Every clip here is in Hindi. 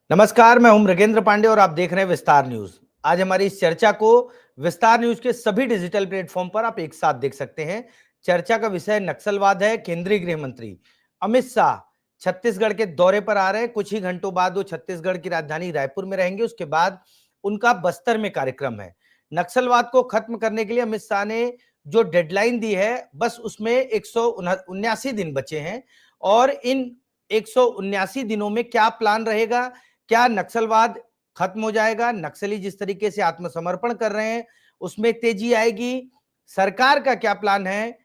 नमस्कार, मैं हूं मृगेंद्र पांडे और आप देख रहे हैं विस्तार न्यूज। आज हमारी इस चर्चा को विस्तार न्यूज के सभी डिजिटल प्लेटफॉर्म पर आप एक साथ देख सकते हैं। चर्चा का विषय नक्सलवाद है। केंद्रीय गृह मंत्री अमित शाह छत्तीसगढ़ के दौरे पर आ रहे हैं। कुछ ही घंटों बाद वो छत्तीसगढ़ की राजधानी रायपुर में रहेंगे। उसके बाद उनका बस्तर में कार्यक्रम है। नक्सलवाद को खत्म करने के लिए अमित शाह ने जो डेडलाइन दी है, बस उसमें 179 दिन बचे हैं और इन 179 दिनों में क्या प्लान रहेगा, क्या नक्सलवाद खत्म हो जाएगा, नक्सली जिस तरीके से आत्मसमर्पण कर रहे हैं उसमें तेजी आएगी, सरकार का क्या प्लान है,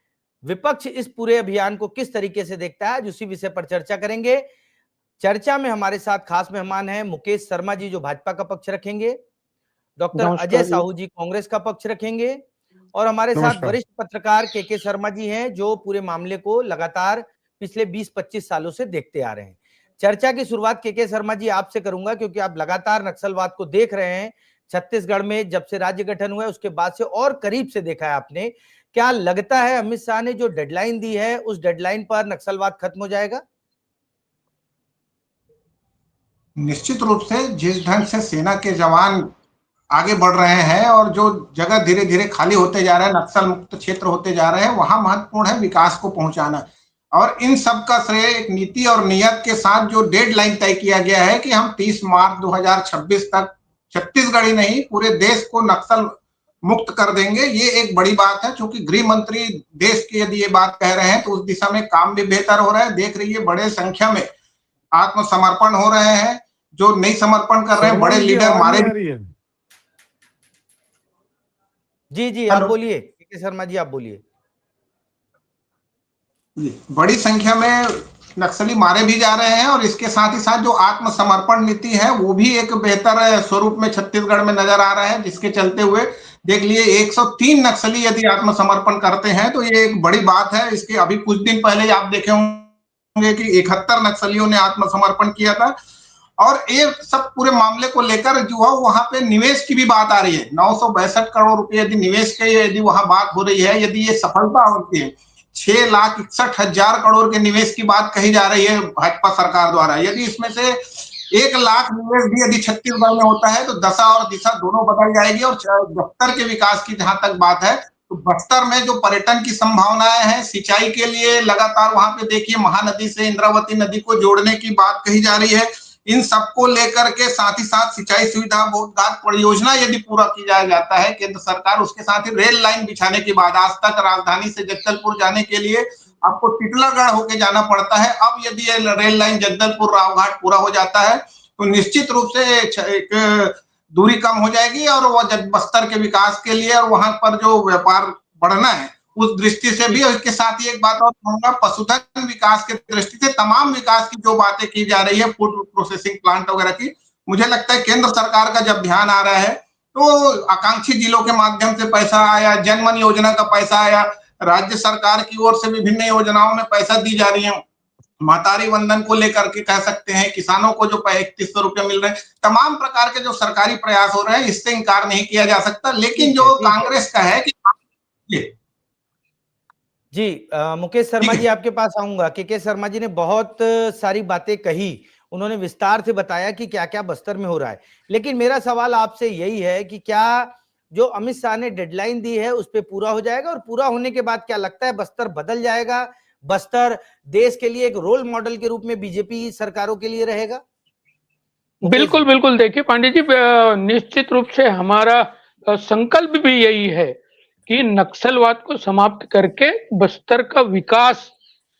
विपक्ष इस पूरे अभियान को किस तरीके से देखता है, आज उसी विषय पर चर्चा करेंगे। चर्चा में हमारे साथ खास मेहमान हैं मुकेश शर्मा जी, जो भाजपा का पक्ष रखेंगे, डॉक्टर अजय नमस्कार जी। साहू जी कांग्रेस का पक्ष रखेंगे और हमारे साथ नमस्कार। वरिष्ठ पत्रकार के शर्मा जी हैं, जो पूरे मामले को लगातार पिछले 20-25 सालों से देखते आ रहे हैं। चर्चा की शुरुआत के शर्मा जी आपसे करूंगा, क्योंकि आप लगातार नक्सलवाद को देख रहे हैं। छत्तीसगढ़ में जब से राज्य गठन हुआ है उसके बाद से और करीब से देखा है आपने। क्या लगता है अमित शाह ने जो डेडलाइन दी है उस डेडलाइन पर नक्सलवाद खत्म हो जाएगा? निश्चित रूप से जिस ढंग से सेना के जवान आगे बढ़ रहे हैं और जो जगह धीरे धीरे खाली होते जा रहे हैं, नक्सल मुक्त क्षेत्र होते जा रहे हैं, वहां महत्वपूर्ण है विकास को पहुंचाना। और इन सब का श्रेय एक नीति और नियत के साथ जो डेडलाइन तय किया गया है कि हम 30 मार्च 2026 तक छत्तीसगढ़ ही नहीं पूरे देश को नक्सल मुक्त कर देंगे। ये एक बड़ी बात है, क्योंकि गृह मंत्री देश की यदि ये बात कह रहे हैं तो उस दिशा में काम भी बेहतर हो रहा है। देख रही है बड़े संख्या में आत्मसमर्पण हो रहे हैं, जो नहीं समर्पण कर रहे हैं बड़े लीडर मारे भी। जी आप बोलिए के शर्मा जी, आप बोलिए। बड़ी संख्या में नक्सली मारे भी जा रहे हैं और इसके साथ ही साथ जो आत्मसमर्पण नीति है वो भी एक बेहतर स्वरूप में छत्तीसगढ़ में नजर आ रहा है, जिसके चलते हुए देख लिए 103 नक्सली यदि आत्मसमर्पण करते हैं तो ये एक बड़ी बात है। इसके अभी कुछ दिन पहले आप देखे होंगे कि 71 नक्सलियों ने आत्मसमर्पण किया था। और ये सब पूरे मामले को लेकर जो है वहां पे निवेश की भी बात आ रही है। 962 करोड़ रुपए यदि निवेश के यदि वहां बात हो रही है, यदि ये सफलता होती है, 6,61,000 करोड़ के निवेश की बात कही जा रही है भाजपा सरकार द्वारा। यदि इसमें से 1 लाख निवेश भी यदि छत्तीसगढ़ में होता है तो दशा और दिशा दोनों बदल जाएगी। और बस्तर के विकास की जहां तक बात है तो बस्तर में जो पर्यटन की संभावनाएं हैं, सिंचाई के लिए लगातार वहां पे देखिए महानदी से इंद्रावती नदी को जोड़ने की बात कही जा रही है। इन सबको लेकर के साथ ही साथ सिंचाई सुविधा बोधघाट परियोजना यदि पूरा किया जाता है केंद्र सरकार, उसके साथ ही रेल लाइन बिछाने के बाद आज तक राजधानी से जगदलपुर जाने के लिए आपको टिटलागढ़ होके जाना पड़ता है। अब यदि ये रेल लाइन जगदलपुर रावघाट पूरा हो जाता है तो निश्चित रूप से एक दूरी कम हो जाएगी और वह बस्तर के विकास के लिए और वहां पर जो व्यापार बढ़ना है उस दृष्टि से भी। और इसके साथ ही एक बात और कहूंगा, पशुधन विकास की दृष्टि से तमाम विकास की जो बातें की जा रही है, फूड प्रोसेसिंग प्लांट वगैरह की, मुझे लगता है केंद्र सरकार का जब ध्यान आ रहा है तो आकांक्षी जिलों के माध्यम से पैसा आया, जनमन योजना का पैसा आया, राज्य सरकार की ओर से विभिन्न योजनाओं में पैसा दी जा रही है, महतारी वंदन को लेकर के कह सकते हैं, किसानों को जो 3100 रुपए मिल रहे हैं, तमाम प्रकार के जो सरकारी प्रयास हो रहे हैं इससे इंकार नहीं किया जा सकता। लेकिन जो कांग्रेस का है कि जी मुकेश शर्मा जी आपके पास आऊंगा। के शर्मा जी ने बहुत सारी बातें कही, उन्होंने विस्तार से बताया कि क्या क्या बस्तर में हो रहा है। लेकिन मेरा सवाल आपसे यही है कि क्या जो अमित शाह ने डेडलाइन दी है उस पर पूरा हो जाएगा, और पूरा होने के बाद क्या लगता है बस्तर बदल जाएगा, बस्तर देश के लिए एक रोल मॉडल के रूप में बीजेपी सरकारों के लिए रहेगा? बिल्कुल बिल्कुल। देखिए पांडे जी, निश्चित रूप से हमारा संकल्प भी यही है कि नक्सलवाद को समाप्त करके बस्तर का विकास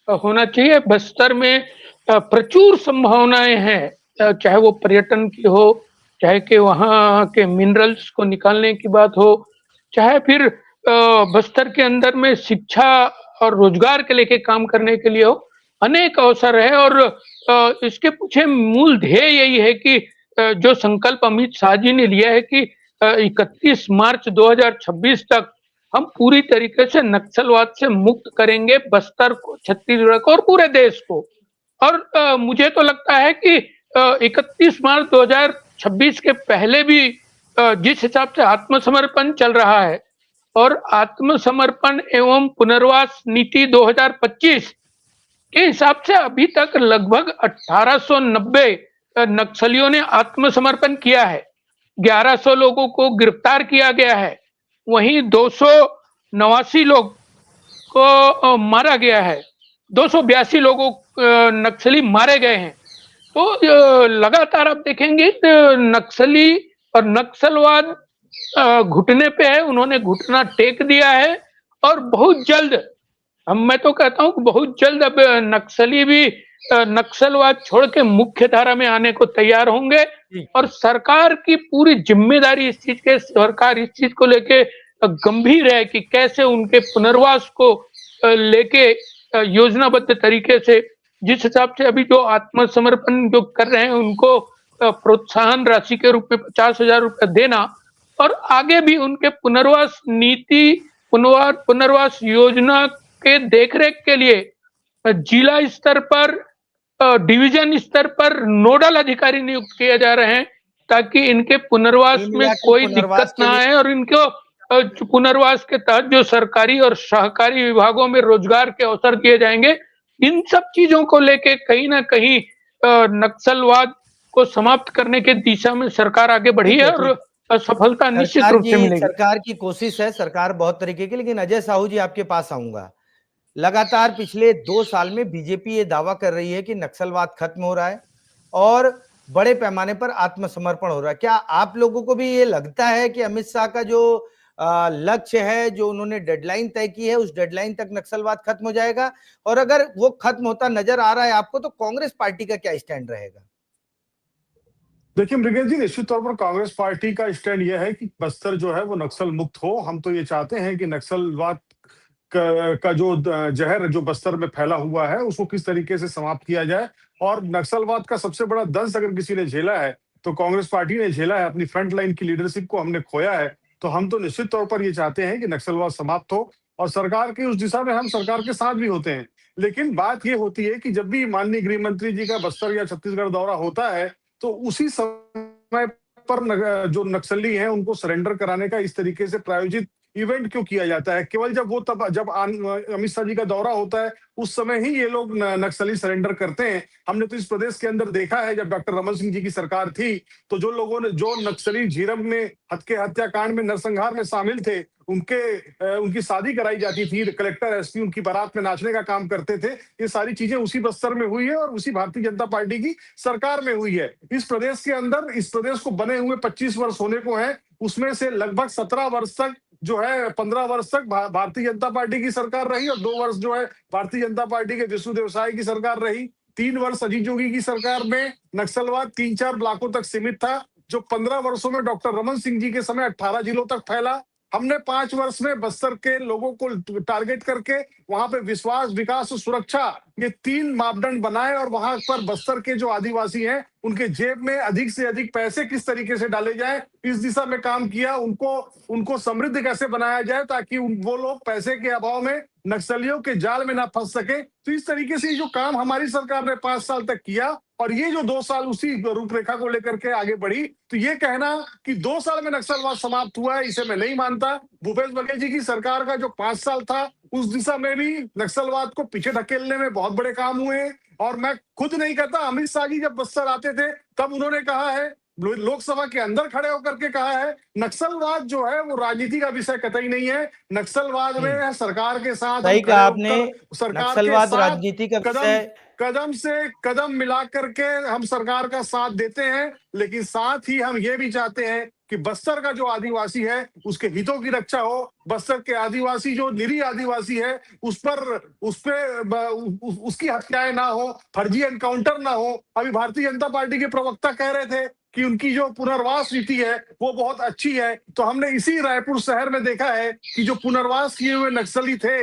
होना चाहिए। बस्तर में प्रचुर संभावनाएं हैं, चाहे वो पर्यटन की हो, चाहे कि वहाँ के मिनरल्स को निकालने की बात हो, चाहे फिर बस्तर के अंदर में शिक्षा और रोजगार के लेके काम करने के लिए हो, अनेक अवसर है। और इसके पीछे मूल ध्येय यही है कि जो संकल्प अमित शाह जी ने लिया है कि 31 मार्च 2026 तक हम पूरी तरीके से नक्सलवाद से मुक्त करेंगे बस्तर को, छत्तीसगढ़ को और पूरे देश को। और मुझे तो लगता है कि 31 मार्च 2026 के पहले भी जिस हिसाब से आत्मसमर्पण चल रहा है और आत्मसमर्पण एवं पुनर्वास नीति 2025 के हिसाब से अभी तक लगभग 1890 नक्सलियों ने आत्मसमर्पण किया है, 1100 लोगों को गिरफ्तार किया गया है, वहीं 289 लोग को मारा गया है, 282 लोगों नक्सली मारे गए हैं। तो लगातार आप देखेंगे नक्सली और नक्सलवाद घुटने पे है, उन्होंने घुटना टेक दिया है और बहुत जल्द, मैं तो कहता हूं कि बहुत जल्द अब नक्सली भी नक्सलवाद छोड़ के मुख्य धारा में आने को तैयार होंगे। और सरकार की पूरी जिम्मेदारी इस चीज के, सरकार इस चीज को लेके गंभीर है कि कैसे उनके पुनर्वास को लेके योजनाबद्ध तरीके से, जिस हिसाब से अभी जो आत्मसमर्पण जो कर रहे हैं उनको प्रोत्साहन राशि के रूप में 50,000 रुपये देना और आगे भी उनके पुनर्वास नीति, पुनर्वास योजना के देखरेख के लिए जिला स्तर पर, डिवीजन स्तर पर नोडल अधिकारी नियुक्त किए जा रहे हैं ताकि इनके पुनर्वास में कोई दिक्कत ना आए और इनको पुनर्वास के तहत जो सरकारी और सहकारी विभागों में रोजगार के अवसर दिए जाएंगे। इन सब चीजों को लेके कहीं ना कहीं नक्सलवाद को समाप्त करने के दिशा में सरकार आगे बढ़ी है और सफलता निश्चित रूप से मिलेगी। सरकार की कोशिश है, सरकार बहुत तरीके की। लेकिन अजय साहू जी, आपके पास आऊंगा। लगातार पिछले 2 साल में बीजेपी ये दावा कर रही है कि नक्सलवाद खत्म हो रहा है और बड़े पैमाने पर आत्मसमर्पण हो रहा है। क्या आप लोगों को भी ये लगता है कि अमित शाह का जो लक्ष्य है, जो उन्होंने डेडलाइन तय की है, उस डेडलाइन तक नक्सलवाद खत्म हो जाएगा? और अगर वो खत्म होता नजर आ रहा है आपको, तो कांग्रेस पार्टी का क्या स्टैंड रहेगा? देखिए मृगेश जी, निश्चित तौर पर कांग्रेस पार्टी का स्टैंड यह है कि बस्तर जो है वो नक्सल मुक्त हो। हम तो ये चाहते हैं कि नक्सलवाद का जो जहर जो बस्तर में फैला हुआ है उसको किस तरीके से समाप्त किया जाए। और नक्सलवाद का सबसे बड़ा दंश अगर किसी ने झेला है तो कांग्रेस पार्टी ने झेला है। अपनी फ्रंट लाइन की लीडरशिप को हमने खोया है। तो हम तो निश्चित तौर पर ये चाहते हैं कि नक्सलवाद समाप्त हो और सरकार की उस दिशा में हम सरकार के साथ भी होते हैं। लेकिन बात ये होती है कि जब भी माननीय गृह मंत्री जी का बस्तर या छत्तीसगढ़ दौरा होता है तो उसी समय पर जो नक्सली हैं उनको सरेंडर कराने का इस तरीके से प्रायोजित इवेंट क्यों किया जाता है? केवल जब अमित शाह जी का दौरा होता है उस समय ही ये लोग नक्सली सरेंडर करते हैं। हमने तो इस प्रदेश के अंदर देखा है, जब डॉक्टर रमन सिंह जी की सरकार थी तो जो लोगों ने, जो नक्सली झीरम में हत्याकांड में नरसंहार में शामिल थे, उनकी शादी कराई जाती थी। कलेक्टर एसपी उनकी बारात में नाचने का काम करते थे। ये सारी चीजें उसी बस्तर में हुई है और उसी भारतीय जनता पार्टी की सरकार में हुई है। इस प्रदेश के अंदर, इस प्रदेश को बने हुए 25 वर्ष होने को है, उसमें से लगभग 17 वर्ष तक जो है, 15 वर्ष तक भारतीय जनता पार्टी की सरकार रही और 2 वर्ष जो है भारतीय जनता पार्टी के विष्णुदेव साय की सरकार रही। 3 वर्ष अजीत जोगी की सरकार में नक्सलवाद 3-4 ब्लॉकों तक सीमित था, जो 15 वर्षों में डॉक्टर रमन सिंह जी के समय 18 जिलों तक फैला। हमने 5 वर्ष में बस्तर के लोगों को टारगेट करके वहां पे विश्वास, विकास और सुरक्षा, ये 3 मापदंड बनाए और वहां पर बस्तर के जो आदिवासी हैं उनके जेब में अधिक से अधिक पैसे किस तरीके से डाले जाए, इस दिशा में काम किया। उनको समृद्ध कैसे बनाया जाए ताकि वो लोग पैसे के अभाव में नक्सलियों के जाल में ना फंस सके। तो इस तरीके से जो काम हमारी सरकार ने 5 साल तक किया और ये जो 2 साल उसी रूपरेखा को लेकर के आगे बढ़ी, तो ये कहना कि 2 साल में नक्सलवाद समाप्त हुआ है, इसे मैं नहीं मानता। भूपेश बघेल जी की सरकार का जो 5 साल था उस दिशा में भी नक्सलवाद को पीछे ढकेलने में बहुत बड़े काम हुए हैं। और मैं खुद नहीं कहता, अमित शाह जी जब बस्तर आते थे तब उन्होंने कहा है, लोकसभा के अंदर खड़े होकर के कहा है, नक्सलवाद जो है वो राजनीति का विषय कतई नहीं है। नक्सलवाद में सरकार के साथ सही कहा आपने, सरकार नक्सलवाद के साथ राजनीति का विषय, कदम से कदम मिला करके हम सरकार का साथ देते हैं। लेकिन साथ ही हम ये भी चाहते हैं कि बस्तर का जो आदिवासी है उसके हितों की रक्षा हो। बस्तर के आदिवासी, जो निरीह आदिवासी है, उसकी हत्याएं ना हो, फर्जी एनकाउंटर ना हो। अभी भारतीय जनता पार्टी के प्रवक्ता कह रहे थे कि उनकी जो पुनर्वास नीति है वो बहुत अच्छी है। तो हमने इसी रायपुर शहर में देखा है कि जो पुनर्वास किए हुए नक्सली थे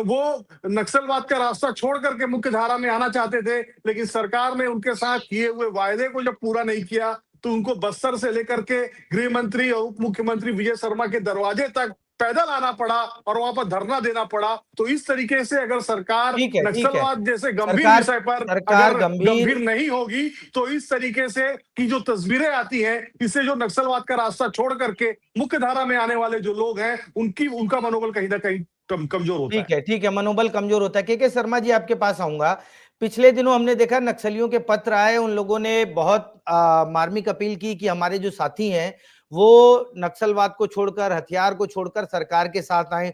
वो नक्सलवाद का रास्ता छोड़ करके मुख्य धारा में आना चाहते थे, लेकिन सरकार ने उनके साथ किए हुए वायदे को जब पूरा नहीं किया तो उनको बस्तर से लेकर के गृह मंत्री और उप मुख्यमंत्री विजय शर्मा के दरवाजे तक पैदल आना पड़ा और वहां पर धरना देना पड़ा। तो इस तरीके से अगर सरकार नक्सलवाद जैसे गंभीर विषय पर अगर गंभीर नहीं होगी तो इस तरीके से की जो तस्वीरें आती हैं, इससे जो नक्सलवाद का रास्ता छोड़ करके मुख्य धारा में आने वाले जो लोग हैं उनका मनोबल कहीं ना कहीं कमजोर होता है। ठीक है, मनोबल कमजोर होता है। के शर्मा जी, आपके पास आऊंगा। पिछले दिनों हमने देखा नक्सलियों के पत्र आए, उन लोगों ने बहुत मार्मिक अपील की कि हमारे जो साथी हैं वो नक्सलवाद को छोड़कर, हथियार को छोड़कर सरकार के साथ आए।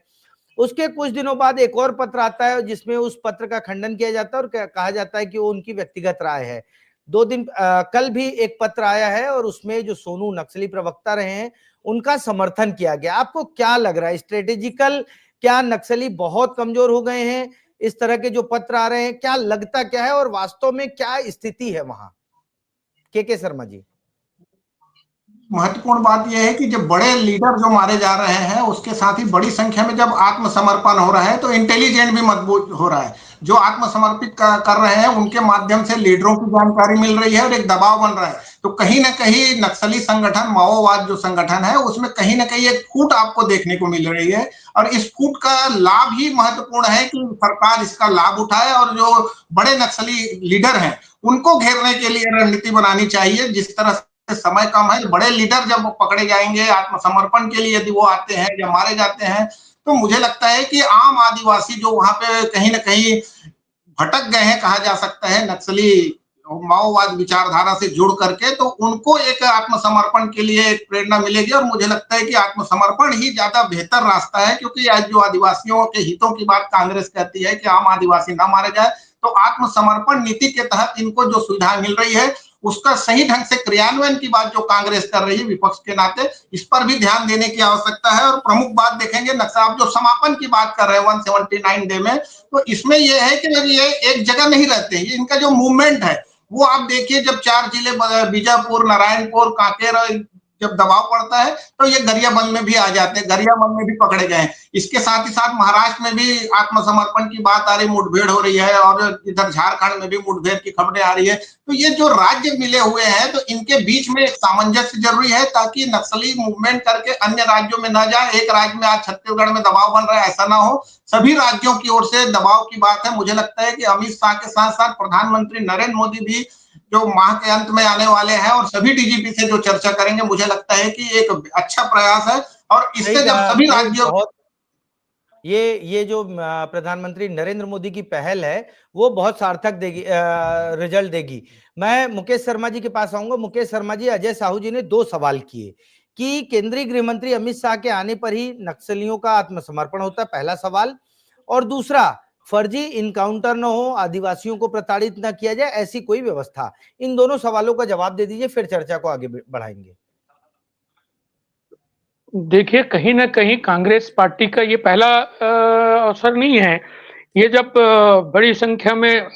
उसके कुछ दिनों बाद एक और पत्र आता है जिसमें उस पत्र का खंडन किया जाता है और कहा जाता है कि वो उनकी व्यक्तिगत राय है। कल भी एक पत्र आया है और उसमें जो सोनू नक्सली प्रवक्ता रहे हैं उनका समर्थन किया गया। आपको क्या लग रहा है, स्ट्रेटेजिकल क्या नक्सली बहुत कमजोर हो गए हैं? इस तरह के जो पत्र आ रहे हैं, क्या लगता क्या है और वास्तव में क्या स्थिति है वहां? के शर्मा जी। महत्वपूर्ण बात यह है कि जब बड़े लीडर जो मारे जा रहे हैं उसके साथ ही बड़ी संख्या में जब आत्मसमर्पण हो रहा है तो इंटेलिजेंट भी मजबूत हो रहा है। जो आत्मसमर्पित कर रहे हैं उनके माध्यम से लीडरों की जानकारी मिल रही है और एक दबाव बन रहा है। तो कहीं ना कहीं नक्सली संगठन, माओवाद जो संगठन है उसमें कहीं ना कहीं एक फूट आपको देखने को मिल रही है और इस फूट का लाभ ही महत्वपूर्ण है कि सरकार इसका लाभ उठाए और जो बड़े नक्सली लीडर हैं उनको घेरने के लिए रणनीति बनानी चाहिए। जिस तरह समय कम है, बड़े लीडर जब पकड़े जाएंगे आत्मसमर्पण के लिए, यदि वो आते हैं या मारे जाते हैं, तो मुझे लगता है कि आम आदिवासी जो वहां पे कहीं ना कहीं भटक गए हैं, कहा जा सकता है नक्सली माओवाद विचारधारा से जुड़ करके, तो उनको एक आत्मसमर्पण के लिए एक प्रेरणा मिलेगी और मुझे लगता है कि आत्मसमर्पण ही ज्यादा बेहतर रास्ता है। क्योंकि आज जो आदिवासियों के हितों की बात कांग्रेस कहती है कि आम आदिवासी ना मारे जाए, तो आत्मसमर्पण नीति के तहत इनको जो सुविधा मिल रही है उसका सही ढंग से क्रियान्वयन की बात जो कांग्रेस कर रही है विपक्ष के नाते, इस पर भी ध्यान देने की आवश्यकता है। और प्रमुख बात देखेंगे नक्सल, आप जो समापन की बात कर रहे हैं 179 डे में, तो इसमें यह है कि ये एक जगह नहीं रहते, ये इनका जो मूवमेंट है वो आप देखिए, जब 4 जिले बीजापुर, नारायणपुर, कांकेर जब दबाव पड़ता है तो ये गरियाबंद में भी आ जाते हैं, गरियाबंद में भी पकड़े गए हैं। इसके साथ ही साथ महाराष्ट्र में भी आत्मसमर्पण की बात आ रही, मुठभेड़ हो रही है और इधर झारखंड में भी मुठभेड़ की खबरें आ रही है। तो ये जो राज्य मिले हुए हैं तो इनके बीच में एक सामंजस्य जरूरी है ताकि नक्सली मूवमेंट करके अन्य राज्यों में न जाए। एक राज्य में आज छत्तीसगढ़ में दबाव बन रहा है, ऐसा ना हो, सभी राज्यों की ओर से दबाव की बात है। मुझे लगता है कि अमित शाह के साथ साथ प्रधानमंत्री नरेंद्र मोदी भी जो माह के अंत में आने वाले हैं और सभी डीजीपी से जो चर्चा करेंगे, मुझे लगता है कि एक अच्छा प्रयास है और इससे जब सभी राज्यों ये जो प्रधानमंत्री नरेंद्र मोदी की पहल है वो बहुत सार्थक देगी, रिजल्ट देगी। मैं मुकेश शर्मा जी के पास आऊंगा। मुकेश शर्मा जी, अजय साहू जी ने 2 सवाल किए कि केंद्रीय गृह मंत्री अमित शाह के आने पर ही नक्सलियों का आत्मसमर्पण होता है, पहला सवाल। और दूसरा, फर्जी इनकाउंटर न हो, आदिवासियों को प्रताड़ित न किया जाए, ऐसी कोई व्यवस्था। इन दोनों सवालों का जवाब दे दीजिए, फिर चर्चा को आगे बढ़ाएंगे। देखिए, कहीं ना कहीं कांग्रेस पार्टी का ये पहला अवसर नहीं है। ये जब बड़ी संख्या में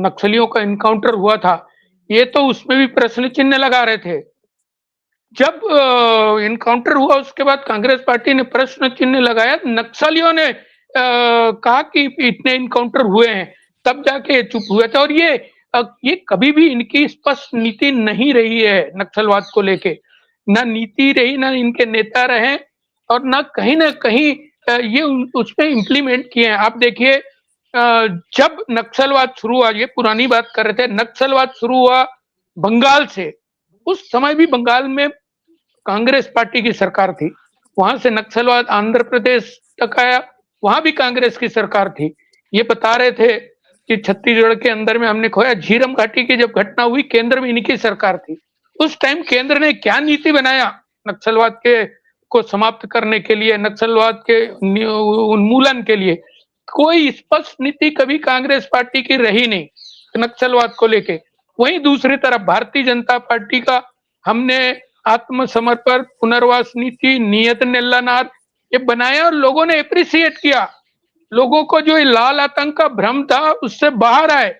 नक्सलियों का इनकाउंटर हुआ था, ये तो उसमें भी प्रश्न चिन्ह लगा रहे थे। जब इनकाउंटर हुआ उसके बाद कांग्रेस पार्टी ने प्रश्न चिन्ह लगाया, नक्सलियों ने कहा कि इतने इनकाउंटर हुए हैं, तब जाके चुप हुए थे। और ये कभी भी इनकी स्पष्ट नीति नहीं रही है नक्सलवाद को लेके, ना नीति रही, ना इनके नेता रहे और ना कहीं ये उसमें इम्प्लीमेंट किए हैं। आप देखिए, जब नक्सलवाद शुरू हुआ, ये पुरानी बात कर रहे थे, नक्सलवाद शुरू हुआ बंगाल से। उस समय भी बंगाल में कांग्रेस पार्टी की सरकार थी, वहां से नक्सलवाद आंध्र प्रदेश तक आया, वहां भी कांग्रेस की सरकार थी। ये बता रहे थे कि छत्तीसगढ़ के अंदर में हमने खोया। झीरम घाटी की जब घटना हुई, केंद्र में इनकी सरकार थी। उस टाइम केंद्र ने क्या नीति बनाया नक्सलवाद के को समाप्त करने के लिए, नक्सलवाद के उन्मूलन के लिए? कोई स्पष्ट नीति कभी कांग्रेस पार्टी की रही नहीं नक्सलवाद को लेके। वहीं दूसरी तरफ भारतीय जनता पार्टी का हमने आत्मसमर्पण, पुनर्वास नीति, नियत नेल्लानार ये बनाया और लोगों ने एप्रिसिएट किया। लोगों को जो लाल आतंक का भ्रम था उससे बाहर आए,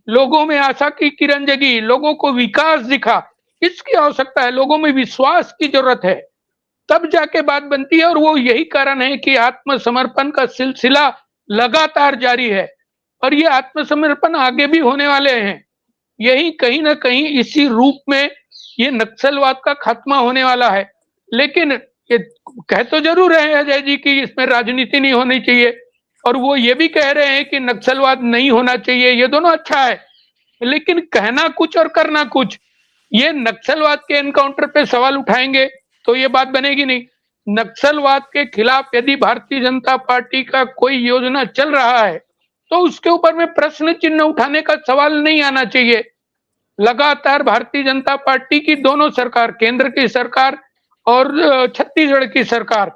लोगों में आशा की किरण जगी, लोगों को विकास दिखा। इसकी आवश्यकता है, लोगों में विश्वास की जरूरत है, तब जाके बात बनती है। और वो यही कारण है कि आत्मसमर्पण का सिलसिला लगातार जारी है और ये आत्मसमर्पण आगे भी होने वाले हैं। यही कहीं ना कहीं इसी रूप में ये नक्सलवाद का खात्मा होने वाला है। लेकिन ये कह तो जरूर रहे हैं अजय जी कि इसमें राजनीति नहीं होनी चाहिए, और वो ये भी कह रहे हैं कि नक्सलवाद नहीं होना चाहिए। ये दोनों अच्छा है, लेकिन कहना कुछ और करना कुछ। ये नक्सलवाद के एनकाउंटर पे सवाल उठाएंगे तो ये बात बनेगी नहीं। नक्सलवाद के खिलाफ यदि भारतीय जनता पार्टी का कोई योजना चल रहा है तो उसके ऊपर में प्रश्न चिन्ह उठाने का सवाल नहीं आना चाहिए। लगातार भारतीय जनता पार्टी की दोनों सरकार, केंद्र की सरकार और छत्तीसगढ़ की सरकार,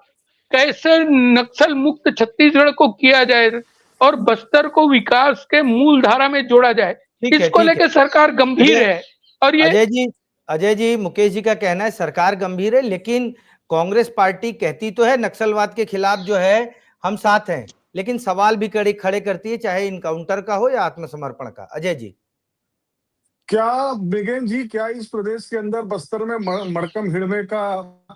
कैसे नक्सल मुक्त छत्तीसगढ़ को किया जाए और बस्तर को विकास के मूल धारा में जोड़ा जाए, इसको लेकर सरकार गंभीर है। और ये अजय जी, मुकेश जी का कहना है सरकार गंभीर है, लेकिन कांग्रेस पार्टी कहती तो है नक्सलवाद के खिलाफ जो है हम साथ हैं, लेकिन सवाल भी खड़े करती है, चाहे इनकाउंटर का हो या आत्मसमर्पण का। अजय जी, क्या मृगेन जी, क्या इस प्रदेश के अंदर बस्तर में मड़कम हिड़वे का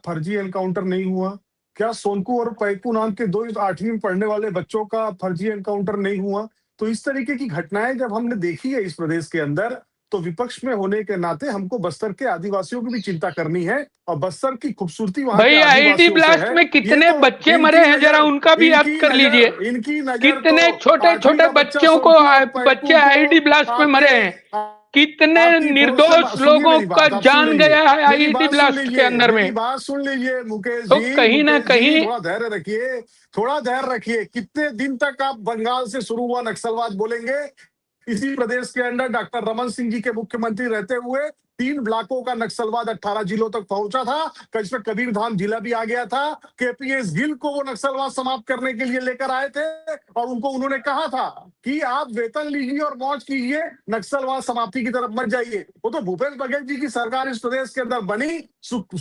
फर्जी एनकाउंटर नहीं हुआ? क्या सोनकू और पैकू नाम के 8वीं में पढ़ने वाले बच्चों का फर्जी एनकाउंटर नहीं हुआ? तो इस तरीके की घटनाएं जब हमने देखी है इस प्रदेश के अंदर, तो विपक्ष में होने के नाते हमको बस्तर के आदिवासियों की भी चिंता करनी है। और बस्तर की खूबसूरती वहां भाई आईडी ब्लास्ट में कितने बच्चे मरे हैं, जरा उनका भी याद कर लीजिए। कितने छोटे छोटे बच्चों को बच्चे आईडी ब्लास्ट में मरे हैं, कितने निर्दोष लोगों का जान गया है आईडी ब्लास्ट के अंदर में। बात सुन लीजिए मुकेश जी, तो कहीं ना कहीं थोड़ा धैर्य रखिए, थोड़ा धैर्य रखिए। कितने दिन तक आप बंगाल से शुरू हुआ नक्सलवाद बोलेंगे? इसी प्रदेश के अंदर डॉक्टर रमन सिंह जी के मुख्यमंत्री रहते हुए 3 ब्लॉकों का नक्सलवाद 18 जिलों तक पहुंचा था। इसमें कबीरधाम जिला भी आ गया था। केपीएस गिल को वो नक्सलवाद समाप्त करने के लिए लेकर आए थे और उनको उन्होंने कहा था कि आप वेतन लीजिए और मौज कीजिए, नक्सलवाद समाप्ति की तरफ मत जाइए। वो तो भूपेश बघेल जी की सरकार इस प्रदेश के अंदर बनी,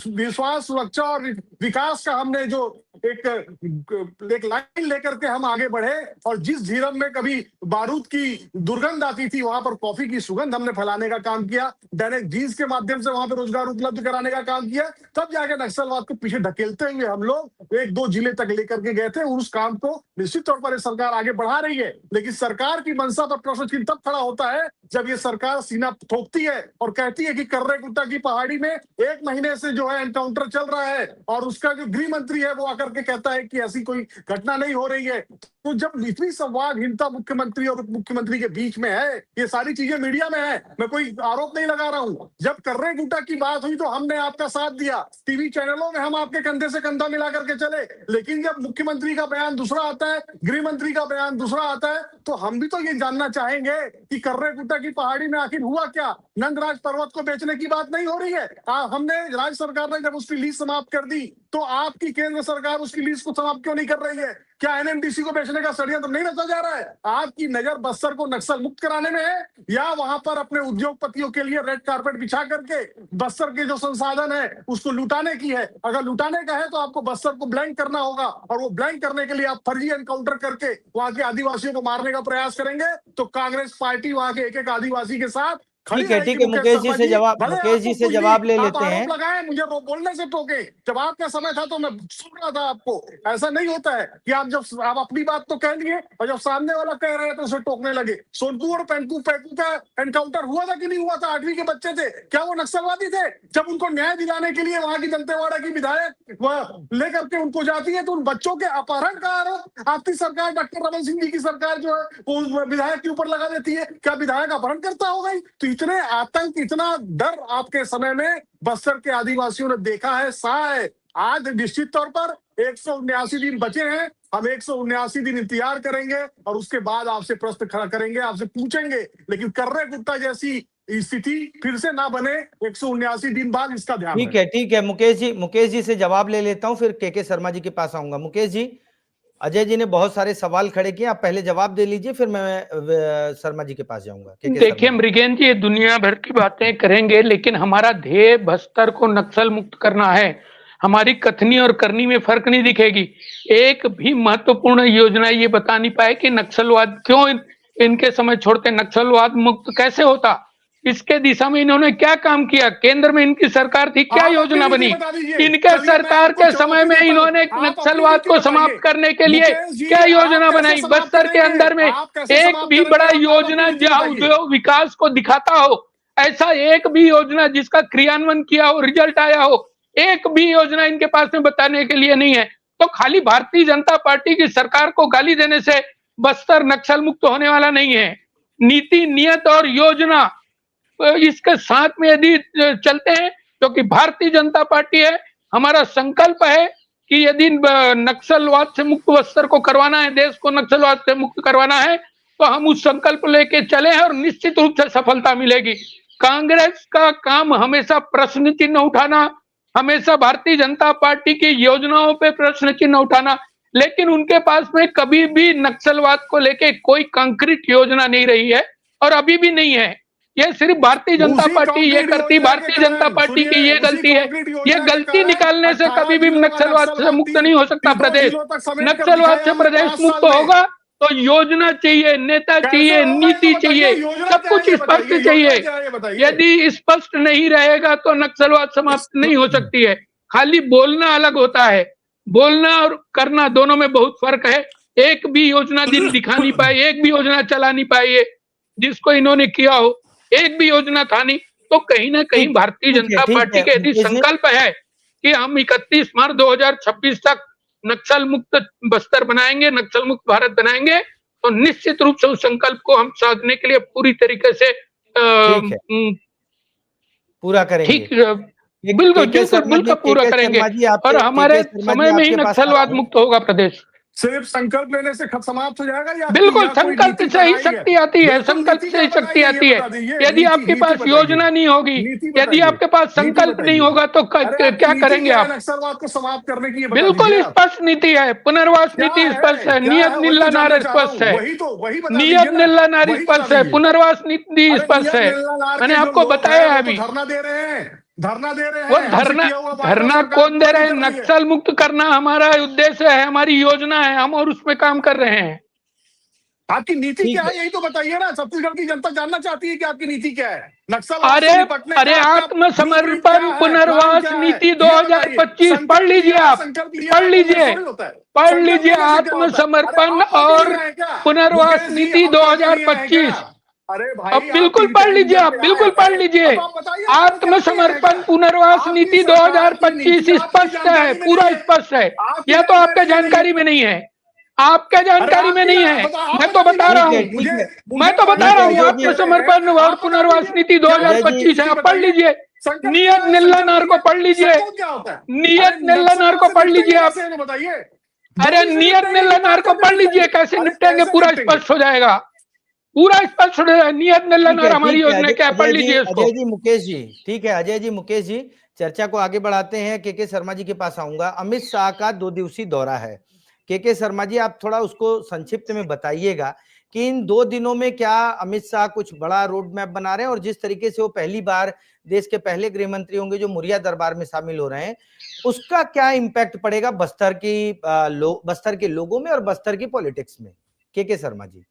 विश्वास, सुरक्षा और विकास का हमने जो एक लाइन लेकर के हम आगे बढ़े, और जिस झीरम में कभी बारूद की दुर्गंध आती थी वहां पर कॉफी की सुगंध हमने फैलाने का काम किया, दैनिक जीज के माध्यम से वहां पर रोजगार उपलब्ध कराने का काम किया, तब जाके नक्सलवाद को पीछे ढकेलते हुए हम लोग 1-2 जिले तक लेकर के गए थे। उस काम को निश्चित तौर पर सरकार आगे बढ़ा रही है, लेकिन सरकार की मंशा पर प्रश्न चिन्ह तब खड़ा होता है जब ये सरकार सीना ठोकती है और कहती है कि कर्रे गुट्टा की पहाड़ी में 1 महीने से जो है एनकाउंटर चल रहा है, और उसका जो गृह मंत्री है वो आकर के कहता है कि ऐसी कोई घटना नहीं हो रही है। तो जब इतनी संवादहीनता मुख्यमंत्री और उप मुख्यमंत्री के बीच में है, ये सारी चीजें मीडिया में है, मैं कोई आरोप नहीं लगा रहा हूं। जब कर्रे गुट्टा की बात हुई तो हमने आपका साथ दिया, टीवी चैनलों में हम आपके कंधे से कंधा मिला करके चले, लेकिन जब मुख्यमंत्री का बयान दूसरा आता है, गृह मंत्री का बयान दूसरा आता है, तो हम भी तो ये जानना चाहेंगे कि कर्रे गुट्टा की पहाड़ी में आखिर हुआ क्या। नंदराज पर्वत को बेचने की बात नहीं हो रही है। हमने राज्य सरकार ने जब उसकी लीज समाप्त कर दी, तो आपकी केंद्र सरकार उसकी लीज को समाप्त क्यों नहीं कर रही है? क्या एनएमडीसी को बेचने का षड्यंत्र नहीं रचा जा रहा है? आपकी नजर बस्तर को नक्सल मुक्त कराने में है, या वहां पर अपने उद्योगपतियों के लिए रेड कारपेट बिछा करके बस्तर के जो संसाधन है उसको लुटाने की है? अगर लुटाने का है तो आपको बस्तर को ब्लैंक करना होगा, और वो ब्लैंक करने के लिए आप फर्जी एनकाउंटर करके वहां के आदिवासियों को मारने का प्रयास करेंगे, तो कांग्रेस पार्टी वहां के एक एक आदिवासी के साथ ठीक है, मुकेश जी से जवाब ले लेते हैं। लगाए मुझे बोलने से टोके, जवाब का समय था तो मैं सुन रहा था आपको। ऐसा नहीं होता है कि आप अपनी बात तो कह लिए और जब सामने वाला कह रहे हैं तो उसे टोकने लगे। सोनकू और पैकू का एनकाउंटर हुआ था कि नहीं हुआ था? 8वीं के बच्चे थे, क्या वो नक्सलवादी थे? जब उनको न्याय दिलाने के लिए वहां की दंतेवाड़ा की विधायक लेकर के उनको जाती है, तो उन बच्चों के अपहरण का आरोप आपकी सरकार, डॉक्टर रमन सिंह जी की सरकार जो है वो विधायक के ऊपर लगा देती है। क्या विधायक अपहरण करता होगा? तो इतने आतंक, इतना डर आपके समय में बस्तर के आदिवासियों ने देखा है, सहा है। आज निश्चित तौर पर 179 दिन बचे हैं, हम 179 दिन इंतजार करेंगे और उसके बाद आपसे प्रश्न खड़ा करेंगे, आपसे पूछेंगे, लेकिन कर्रे गुट्टा जैसी स्थिति फिर से ना बने 179 दिन बाद, इसका ध्यान। ठीक है मुकेश जी से जवाब ले लेता हूं, फिर के शर्मा जी के पास आऊंगा। मुकेश जी, अजय जी ने बहुत सारे सवाल खड़े किए, आप पहले जवाब दे लीजिए, फिर मैं शर्मा जी के पास जाऊंगा। देखिए मृगेन जी, दुनिया भर की बातें करेंगे, लेकिन हमारा ध्येय बस्तर को नक्सल मुक्त करना है। हमारी कथनी और करनी में फर्क नहीं दिखेगी। एक भी महत्वपूर्ण योजना ये बता नहीं पाए कि नक्सलवाद क्यों इनके समय छोड़ते, नक्सलवाद मुक्त कैसे होता, इसके दिशा में इन्होंने क्या काम किया। केंद्र में इनकी सरकार थी, क्या योजना बनी इनके सरकार के समय में? इन्होंने नक्सलवाद को समाप्त करने के लिए क्या योजना बनाई? बस्तर के अंदर में एक भी बड़ा योजना जो विकास को दिखाता हो, ऐसा एक भी योजना जिसका क्रियान्वयन किया हो, रिजल्ट आया हो, एक भी योजना इनके पास में बताने के लिए नहीं है। तो खाली भारतीय जनता पार्टी की सरकार को गाली देने से बस्तर नक्सल मुक्त होने वाला नहीं है। नीति, नियत और योजना इसके साथ में यदि चलते हैं, क्योंकि भारतीय जनता पार्टी है, हमारा संकल्प है कि यदि नक्सलवाद से मुक्त बस्तर को करवाना है, देश को नक्सलवाद से मुक्त करवाना है, तो हम उस संकल्प लेके चले हैं और निश्चित रूप से सफलता मिलेगी। कांग्रेस का काम हमेशा प्रश्न चिन्ह उठाना, हमेशा भारतीय जनता पार्टी की योजनाओं पे प्रश्न चिन्ह उठाना, लेकिन उनके पास में कभी भी नक्सलवाद को लेके कोई कंक्रीट योजना नहीं रही है और अभी भी नहीं है। ये सिर्फ भारतीय जनता पार्टी ये करती, भारतीय जनता पार्टी की ये गलती है। ये गलती निकालने से कभी भी नक्सलवाद से मुक्त नहीं हो सकता प्रदेश। नक्सलवाद से प्रदेश मुक्त होगा तो योजना चाहिए, नेता चाहिए, नीति चाहिए, सब कुछ स्पष्ट चाहिए। यदि स्पष्ट नहीं रहेगा तो नक्सलवाद समाप्त नहीं हो सकती है। खाली बोलना अलग होता है, बोलना और करना दोनों में बहुत फर्क है। एक भी योजना दिखा नहीं पाए, एक भी योजना चला नहीं पाई है जिसको इन्होंने किया हो, एक भी योजना था नहीं। तो कहीं ना कहीं भारतीय जनता पार्टी के यदि संकल्प है कि हम 31 मार्च 2026 तक नक्सल मुक्त बस्तर बनाएंगे, नक्सल मुक्त भारत बनाएंगे, तो निश्चित रूप से उस संकल्प को हम साधने के लिए पूरी तरीके से पूरा करेंगे। बिल्कुल बिल्कुल पूरा करेंगे और हमारे समय में ही नक्सलवाद मुक्त होगा प्रदेश। सिर्फ संकल्प लेने से समाप्त हो जाएगा या बिल्कुल संकल्प से ही शक्ति आती है, संकल्प से ही शक्ति आती है। यदि आपके पास योजना नहीं होगी, यदि आपके पास संकल्प नहीं होगा तो क्या करेंगे आप? नक्सलवाद को समाप्त करने की बिल्कुल स्पष्ट नीति है, पुनर्वास नीति स्पष्ट है, नियत नीला नार स्पष्ट है, नियत नीला नार स्पष्ट है, पुनर्वास नीति स्पष्ट है। मैंने आपको बताया है अभी। धरना दे रहे हैं, वो धरना कौन दे रहे हैं? नक्सल मुक्त करना हमारा उद्देश्य है, हमारी योजना है, हम और उसमें काम कर रहे हैं। आपकी नीति क्या है यही तो बताइए ना, छत्तीसगढ़ की जनता जानना चाहती है कि आपकी नीति क्या है। नक्सल अरे आत्मसमर्पण पुनर्वास नीति 2025 पढ़ लीजिए, आप पढ़ लीजिए आत्मसमर्पण और पुनर्वास नीति 2025। अरे भाई अब बिल्कुल पढ़ लीजिए, आप बिल्कुल पढ़ लीजिए। आत्मसमर्पण पुनर्वास नीति 2025 स्पष्ट है, पूरा स्पष्ट है। यह तो आपके जानकारी में नहीं है, आपके जानकारी में नहीं है। मैं तो बता रहा हूँ, आत्मसमर्पण और पुनर्वास नीति 2025 है, आप पढ़ लीजिए। नियत नीला नार को पढ़ लीजिए, नियत नीला नार को पढ़ लीजिए आप। अरे नियत नीला नार को पढ़ लीजिए, कैसे निपटेंगे पूरा स्पष्ट हो जाएगा, पूरा स्पष्ट नियत नीलन और हमारी योजना क्या पढ़ लीजिए उसको। अजय जी मुकेश जी, ठीक है अजय जी मुकेश जी, चर्चा को आगे बढ़ाते हैं। के शर्मा जी के पास आऊंगा। अमित शाह का 2 दिवसीय दौरा है। के शर्मा जी, आप थोड़ा उसको संक्षिप्त में बताइएगा कि इन 2 दिनों में क्या अमित शाह कुछ बड़ा रोड मैप बना रहे हैं, और जिस तरीके से वो पहली बार देश के पहले गृह मंत्री होंगे जो मुरिया दरबार में शामिल हो रहे हैं, उसका क्या इम्पैक्ट पड़ेगा बस्तर के लोगों में और बस्तर की पॉलिटिक्स में? के शर्मा जी।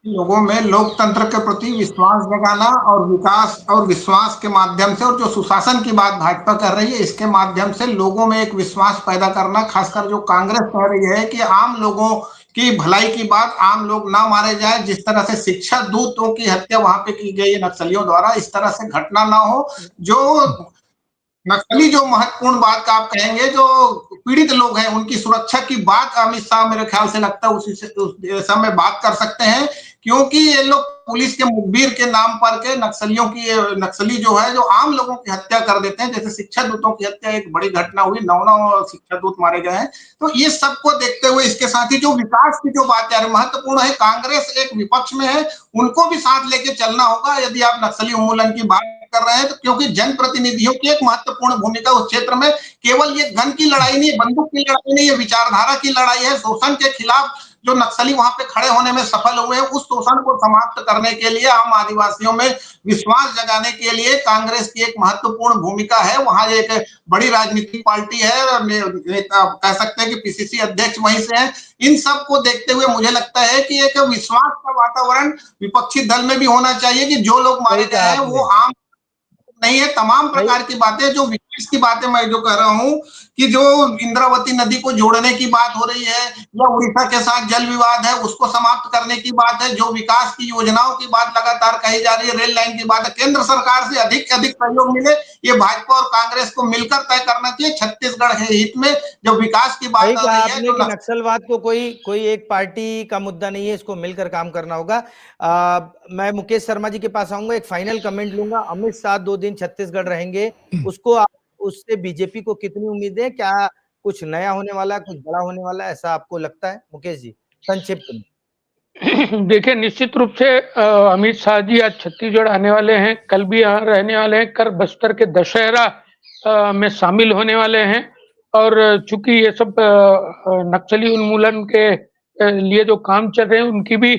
लोगों में लोकतंत्र के प्रति विश्वास जगाना और विकास और विश्वास के माध्यम से, और जो सुशासन की बात भाजपा कर रही है इसके माध्यम से लोगों में एक विश्वास पैदा करना, खासकर जो कांग्रेस कह रही है कि आम लोगों की भलाई की बात, आम लोग ना मारे जाए, जिस तरह से शिक्षा दूतों की हत्या वहां पे की गई है नक्सलियों द्वारा, इस तरह से घटना ना हो। जो नक्सली जो महत्वपूर्ण बात का आप कहेंगे, जो पीड़ित लोग हैं उनकी सुरक्षा की बात अमित शाह मेरे ख्याल से लगता है उस समय बात कर सकते हैं, क्योंकि ये लोग पुलिस के मुखबिर के नाम पर के नक्सली जो है जो आम लोगों की हत्या कर देते हैं, जैसे शिक्षा दूतों की हत्या एक बड़ी घटना हुई, 9 शिक्षा दूत मारे गए हैं। तो ये सबको देखते हुए इसके साथ ही जो विकास की जो बात है महत्वपूर्ण है, कांग्रेस एक विपक्ष में है, उनको भी साथ लेके चलना होगा यदि आप नक्सली उन्मूलन की बात कर रहे हैं तो, क्योंकि जनप्रतिनिधियों की एक महत्वपूर्ण भूमिका उस क्षेत्र में, केवल ये गन की लड़ाई नहीं, बंदूक की लड़ाई नहीं, ये विचारधारा की लड़ाई है। शोषण के खिलाफ जो नक्सली वहां पे खड़े होने में सफल हुए हैं, उस शोषण को समाप्त करने के लिए, आम आदिवासियों में विश्वास जगाने के लिए कांग्रेस की एक महत्वपूर्ण भूमिका है। वहां एक बड़ी राजनीतिक पार्टी है, कह सकते हैं कि पीसीसी अध्यक्ष वहीं से हैं। इन सब को देखते हुए मुझे लगता है कि एक विश्वास का वातावरण विपक्षी दल में भी होना चाहिए कि जो लोग मारे गए हैं वो आम नहीं है। तमाम प्रकार की बातें, जो विकास की बातें मैं जो कह रहा हूं कि जो इंद्रावती नदी को जोड़ने की बात हो रही है, या उड़ीसा के साथ जल विवाद है उसको समाप्त करने की बात है, जो विकास की योजनाओं की बात लगातार कही जा रही है, रेल लाइन की बात है, केंद्र सरकार से अधिक से अधिक सहयोग मिले, ये भाजपा और कांग्रेस को मिलकर तय करना चाहिए छत्तीसगढ़ के हित में। जो विकास की बात आ रही है, जो नक्सलवाद को कोई एक पार्टी का मुद्दा नहीं है, इसको मिलकर काम करना होगा। मैं मुकेश शर्मा जी के पास आऊंगा, एक फाइनल कमेंट लूंगा। अमित शाह 2 दिन छत्तीसगढ़ रहेंगे, उसको उससे बीजेपी को कितनी उम्मीदें, क्या कुछ नया होने वाला है, कुछ बड़ा होने वाला है, ऐसा आपको लगता है मुकेश जी, संक्षिप्त में? देखिए, निश्चित रूप से अमित शाह जी आज छत्तीसगढ़ आने वाले हैं, कल भी यहाँ रहने वाले हैं, कल बस्तर के दशहरा में शामिल होने वाले हैं। और चूंकि ये सब नक्सली उन्मूलन के लिए जो काम चल रहे हैं उनकी भी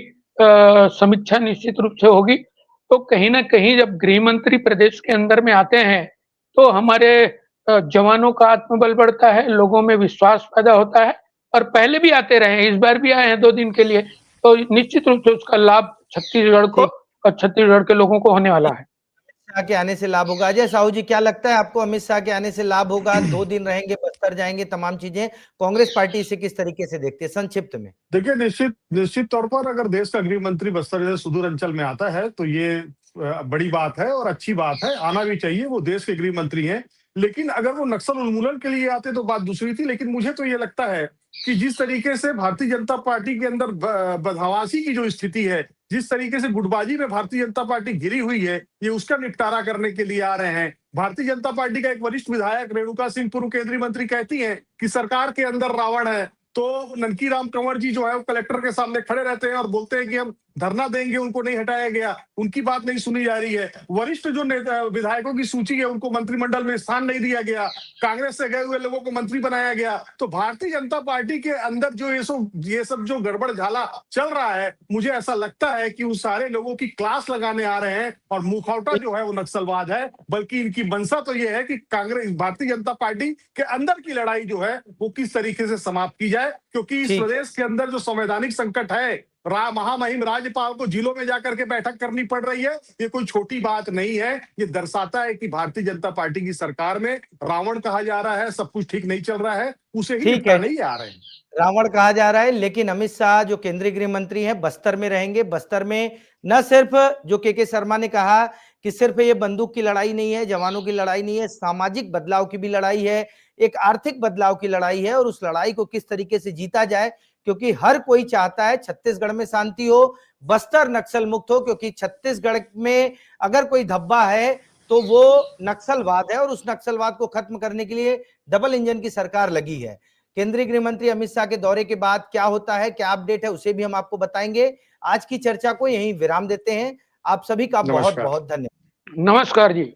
समीक्षा निश्चित रूप से होगी। तो कहीं ना कहीं जब गृह मंत्री प्रदेश के अंदर में आते हैं तो हमारे जवानों का आत्मबल बढ़ता है, लोगों में विश्वास पैदा होता है। और पहले भी आते रहे हैं, इस बार भी आए हैं 2 दिन के लिए, तो निश्चित रूप से उसका लाभ छत्तीसगढ़ को और छत्तीसगढ़ के लोगों को होने वाला है। शाह के आने से लाभ होगा। अजय साहू जी, क्या लगता है आपको अमित शाह के आने से लाभ होगा? 2 दिन रहेंगे, बस्तर जाएंगे, तमाम चीजें, कांग्रेस पार्टी इसे किस तरीके से देखती है संक्षिप्त में? देखिए, निश्चित तौर पर अगर देश का गृह मंत्री बस्तर जैसे सुदूर अंचल में आता है तो ये बड़ी बात है और अच्छी बात है, आना भी चाहिए। वो देश के गृह मंत्री हैं। लेकिन अगर वो नक्सल उन्मूलन के लिए आते तो बात दूसरी थी। लेकिन मुझे तो ये लगता है कि जिस तरीके से भारतीय जनता पार्टी के अंदर बदहवासी की जो स्थिति है, जिस तरीके से गुटबाजी में भारतीय जनता पार्टी घिरी हुई है, ये उसका निपटारा करने के लिए आ रहे हैं। भारतीय जनता पार्टी का एक वरिष्ठ विधायक रेणुका सिंह, पूर्व केंद्रीय मंत्री, कहती हैं कि सरकार के अंदर रावण है। तो ननकी राम कंवर जी जो है वो कलेक्टर के सामने खड़े रहते हैं और बोलते हैं कि हम धरना देंगे, उनको नहीं हटाया गया, उनकी बात नहीं सुनी जा रही है। वरिष्ठ जो विधायकों की सूची है उनको मंत्रिमंडल में स्थान नहीं दिया गया, कांग्रेस से गए हुए लोगों को मंत्री बनाया गया। तो भारतीय जनता पार्टी के अंदर जो ये सब जो गड़बड़ झाला चल रहा है, मुझे ऐसा लगता है कि उन सारे लोगों की क्लास लगाने आ रहे हैं। और मुखौटा जो है वो नक्सलवाद है, बल्कि इनकी मंशा तो ये है कि कांग्रेस, भारतीय जनता पार्टी के अंदर की लड़ाई जो है वो किस तरीके से समाप्त की जाए। क्योंकि इस प्रदेश के अंदर जो संवैधानिक संकट है, महामहिम राज्यपाल को जिलों में जाकर के बैठक करनी पड़ रही है, ये कोई छोटी बात नहीं है। ये दर्शाता है कि भारतीय जनता पार्टी की सरकार में रावण कहा जा रहा है, सब कुछ ठीक नहीं चल रहा है, उसे ही निपटाने ही आ रहे हैं। रावण कहा जा रहा है। लेकिन अमित शाह जो केंद्रीय गृह मंत्री हैं बस्तर में रहेंगे। बस्तर में न सिर्फ जो के शर्मा ने कहा कि सिर्फ ये बंदूक की लड़ाई नहीं है, जवानों की लड़ाई नहीं है, सामाजिक बदलाव की भी लड़ाई है, एक आर्थिक बदलाव की लड़ाई है। और उस लड़ाई को किस तरीके से जीता जाए, क्योंकि हर कोई चाहता है छत्तीसगढ़ में शांति हो, बस्तर नक्सल मुक्त हो। क्योंकि छत्तीसगढ़ में अगर कोई धब्बा है तो वो नक्सलवाद है, और उस नक्सलवाद को खत्म करने के लिए डबल इंजन की सरकार लगी है। केंद्रीय गृह मंत्री अमित शाह के दौरे के बाद क्या होता है, क्या अपडेट है, उसे भी हम आपको बताएंगे। आज की चर्चा को यहीं विराम देते हैं। आप सभी का बहुत बहुत धन्यवाद। नमस्कार जी।